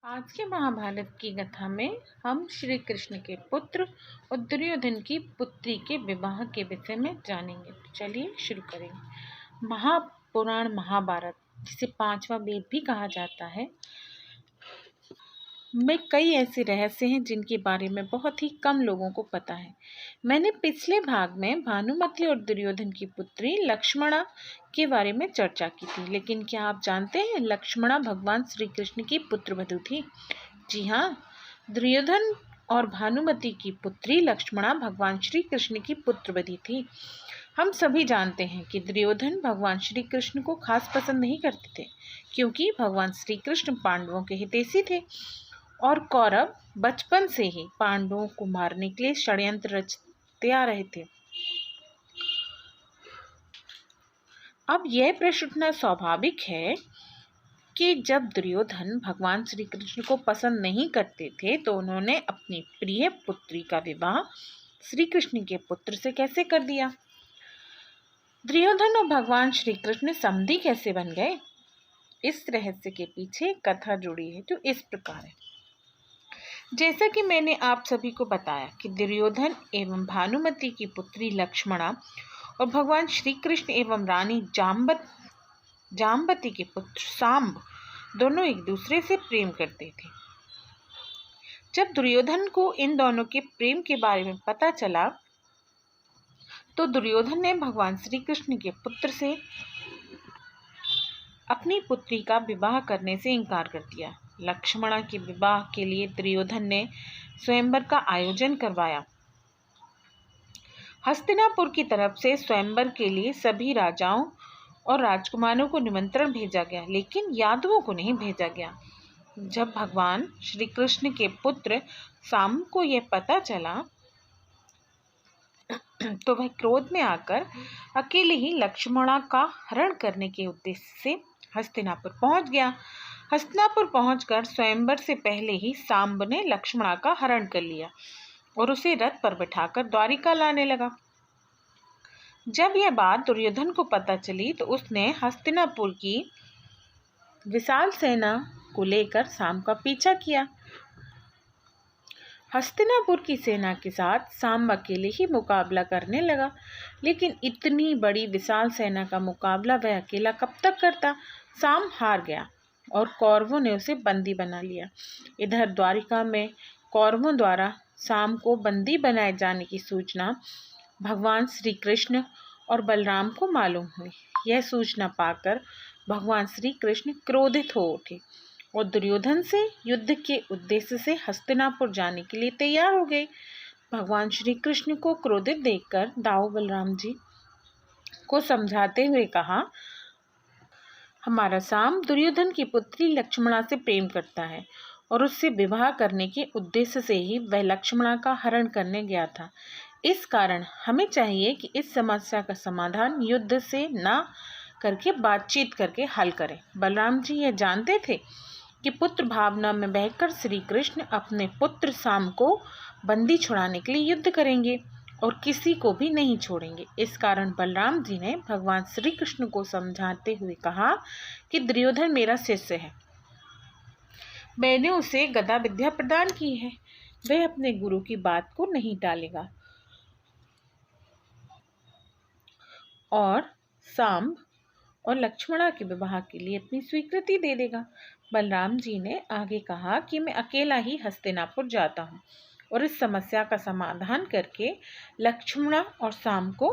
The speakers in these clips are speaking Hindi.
आज के महाभारत की कथा में हम श्री कृष्ण के पुत्र और दुर्योधन की पुत्री के विवाह के विषय में जानेंगे। चलिए शुरू करेंगे। महापुराण महाभारत, जिसे पांचवा वेद भी कहा जाता है, में कई ऐसे रहस्य हैं जिनके बारे में बहुत ही कम लोगों को पता है। मैंने पिछले भाग में भानुमति और दुर्योधन की पुत्री लक्ष्मणा के बारे में चर्चा की थी, लेकिन क्या आप जानते हैं लक्ष्मणा भगवान श्री कृष्ण की पुत्रवधू थी? जी हाँ, दुर्योधन और भानुमति की पुत्री लक्ष्मणा भगवान श्री कृष्ण की पुत्रवधू थी। हम सभी जानते हैं कि दुर्योधन भगवान श्री कृष्ण को खास पसंद नहीं करते थे, क्योंकि भगवान श्री कृष्ण पांडवों के हितैषी थे और कौरव बचपन से ही पांडवों को मारने के लिए षड्यंत्र रचते आ रहे थे। अब यह प्रश्न उठना स्वाभाविक है कि जब दुर्योधन भगवान श्री कृष्ण को पसंद नहीं करते थे, तो उन्होंने अपनी प्रिय पुत्री का विवाह श्री कृष्ण के पुत्र से कैसे कर दिया? दुर्योधन और भगवान श्री कृष्ण समधी कैसे बन गए? इस रहस्य के पीछे कथा जुड़ी है जो इस प्रकार है। जैसा कि मैंने आप सभी को बताया कि दुर्योधन एवं भानुमति की पुत्री लक्ष्मणा और भगवान श्री कृष्ण एवं रानी जाम्बती के पुत्र सांब दोनों एक दूसरे से प्रेम करते थे। जब दुर्योधन को इन दोनों के प्रेम के बारे में पता चला, तो दुर्योधन ने भगवान श्री कृष्ण के पुत्र से अपनी पुत्री का विवाह करने से इनकार कर दिया। लक्ष्मणा के विवाह के लिए दुर्योधन ने स्वयंवर का आयोजन करवाया। हस्तिनापुर की तरफ से स्वयंवर के लिए सभी राजाओं और राजकुमारों को निमंत्रण भेजा गया, लेकिन यादवों को नहीं भेजा गया। जब भगवान श्री कृष्ण के पुत्र सांब को यह पता चला, तो वह क्रोध में आकर अकेले ही लक्ष्मणा का हरण करने के उद्देश्य से हस्तिनापुर पहुंच गया। हस्तिनापुर पहुंचकर स्वयंवर से पहले ही सांब ने लक्ष्मणा का हरण कर लिया और उसे रथ पर बिठाकर द्वारिका लाने लगा। जब यह बात दुर्योधन को पता चली, तो उसने हस्तिनापुर की विशाल सेना को लेकर सांब का पीछा किया। हस्तिनापुर की सेना के साथ सांब अकेले ही मुकाबला करने लगा, लेकिन इतनी बड़ी विशाल सेना का मुकाबला वह अकेला कब तक करता? सांब हार गया और कौरवों ने उसे बंदी बना लिया। इधर द्वारिका में कौरवों द्वारा सांब को बंदी बनाए जाने की सूचना भगवान श्री कृष्ण और बलराम को मालूम हुई। यह सूचना पाकर भगवान श्री कृष्ण क्रोधित हो उठे और दुर्योधन से युद्ध के उद्देश्य से हस्तिनापुर जाने के लिए तैयार हो गए। भगवान श्री कृष्ण को क्रोधित देखकर दाऊ बलराम जी को समझाते हुए कहा, हमारा सांब दुर्योधन की पुत्री लक्ष्मणा से प्रेम करता है और उससे विवाह करने के उद्देश्य से ही वह लक्ष्मणा का हरण करने गया था। इस कारण हमें चाहिए कि इस समस्या का समाधान युद्ध से न करके बातचीत करके हल करें। बलराम जी यह जानते थे कि पुत्र भावना में बहकर श्री कृष्ण अपने पुत्र सांब को बंदी छुड़ाने के लिए युद्ध करेंगे और किसी को भी नहीं छोड़ेंगे। इस कारण बलराम जी ने भगवान श्री कृष्ण को समझाते हुए कहा कि दुर्योधन मेरा शिष्य है, मैंने उसे गदा विद्या प्रदान की है, वह अपने गुरु की बात को नहीं टालेगा और सांब और लक्ष्मणा के विवाह के लिए अपनी स्वीकृति दे देगा। बलराम जी ने आगे कहा कि मैं अकेला ही हस्तिनापुर जाता हूँ और इस समस्या का समाधान करके लक्ष्मणा और सांब को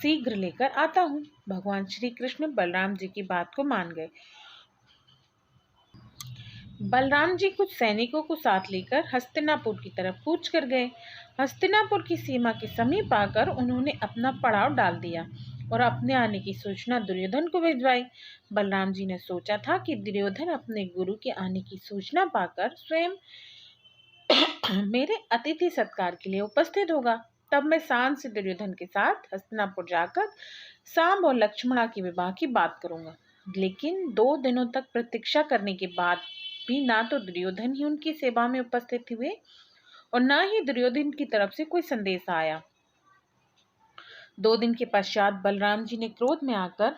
शीघ्र लेकर आता हूँ। भगवान श्री कृष्ण बलराम जी की बात को मान गए। बलराम जी कुछ सैनिकों को साथ लेकर हस्तिनापुर की तरफ कूच कर गए। हस्तिनापुर की सीमा के समीप आकर उन्होंने अपना पड़ाव डाल दिया और अपने आने की सूचना दुर्योधन को भिजवाई। बलराम जी ने सोचा था कि दुर्योधन अपने गुरु के आने की सूचना पाकर स्वयं मेरे अतिथि सत्कार के लिए उपस्थित होगा। तब मैं शान से दुर्योधन के साथ हस्तिनापुर जाकर सांब और लक्ष्मणा के विवाह की बात करूंगा। लेकिन 2 दिनों तक प्रतीक्षा करने के बाद भी ना तो दुर्योधन ही उनकी सेवा में उपस्थित हुए और न ही दुर्योधन की तरफ से कोई संदेश आया। 2 दिन के पश्चात बलराम जी ने क्रोध में आकर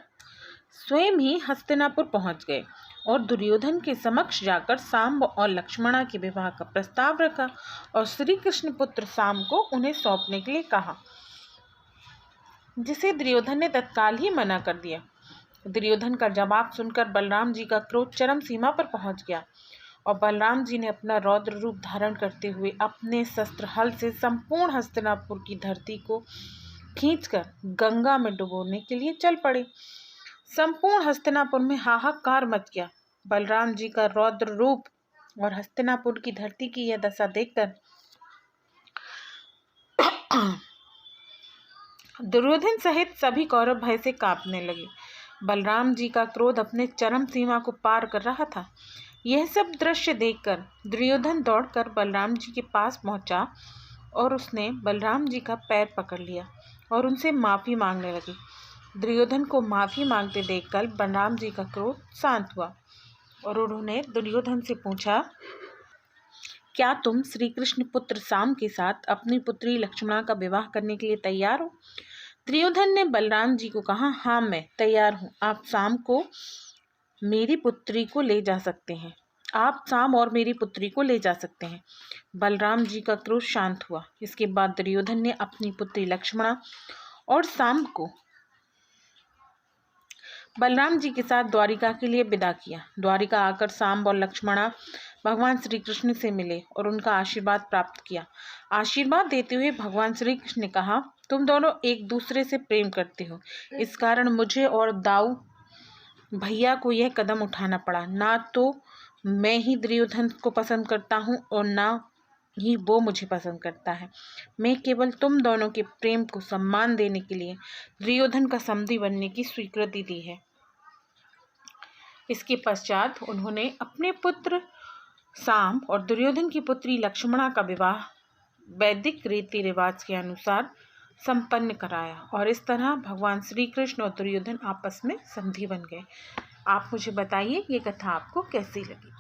स्वयं ही हस्तिनापुर पहुंच गए और दुर्योधन के समक्ष जाकर सांब और लक्ष्मणा के विवाह का प्रस्ताव रखा और श्री कृष्ण पुत्र सांब को उन्हें सौंपने के लिए कहा, जिसे दुर्योधन ने तत्काल ही मना कर दिया। दुर्योधन का जवाब सुनकर बलराम जी का क्रोध चरम सीमा पर पहुंच गया और बलराम जी ने अपना रौद्र रूप धारण करते हुए अपने शस्त्र हल से संपूर्ण हस्तिनापुर की धरती को खींचकर गंगा में डुबोने के लिए चल पड़े। संपूर्ण हस्तिनापुर में हाहाकार मच गया। बलराम जी का रौद्र रूप और हस्तिनापुर की धरती की यह दशा देखकर दुर्योधन सहित सभी कौरव भय से कांपने लगे। बलराम जी का क्रोध अपने चरम सीमा को पार कर रहा था। यह सब दृश्य देखकर दुर्योधन दौड़कर बलराम जी के पास पहुंचा और उसने बलराम जी का पैर पकड़ लिया और उनसे माफ़ी मांगने लगे। दुर्योधन को माफ़ी मांगते देखकर बलराम जी का क्रोध शांत हुआ और उन्होंने दुर्योधन से पूछा, क्या तुम श्री कृष्ण पुत्र साम के साथ अपनी पुत्री लक्ष्मणा का विवाह करने के लिए तैयार हो? दुर्योधन ने बलराम जी को कहा, हाँ मैं तैयार हूँ। आप शाम को मेरी पुत्री को ले जा सकते हैं। आप शाम और मेरी पुत्री को ले जा सकते हैं। बलराम जी का क्रोध शांत हुआ। इसके बाद दुर्योधन ने अपनी पुत्री लक्ष्मणा और शाम को बलराम जी के साथ द्वारिका के लिए विदा किया। द्वारिका आकर शाम और लक्ष्मणा भगवान श्री कृष्ण से मिले और उनका आशीर्वाद प्राप्त किया। आशीर्वाद देते हुए भगवान श्री कृष्ण ने कहा, तुम दोनों एक दूसरे से प्रेम करते हो, इस कारण मुझे और दाऊ भैया को यह कदम उठाना पड़ा। ना तो मैं ही दुर्योधन को पसंद करता हूँ और ना ही वो मुझे पसंद करता है। मैं केवल तुम दोनों के प्रेम को सम्मान देने के लिए दुर्योधन का समधी बनने की स्वीकृति दी है। इसके पश्चात उन्होंने अपने पुत्र शाम और दुर्योधन की पुत्री लक्ष्मणा का विवाह वैदिक रीति रिवाज के अनुसार संपन्न कराया और इस तरह भगवान श्री कृष्ण और दुर्योधन आपस में समधी बन गए। आप मुझे बताइए ये कथा आपको कैसी लगी।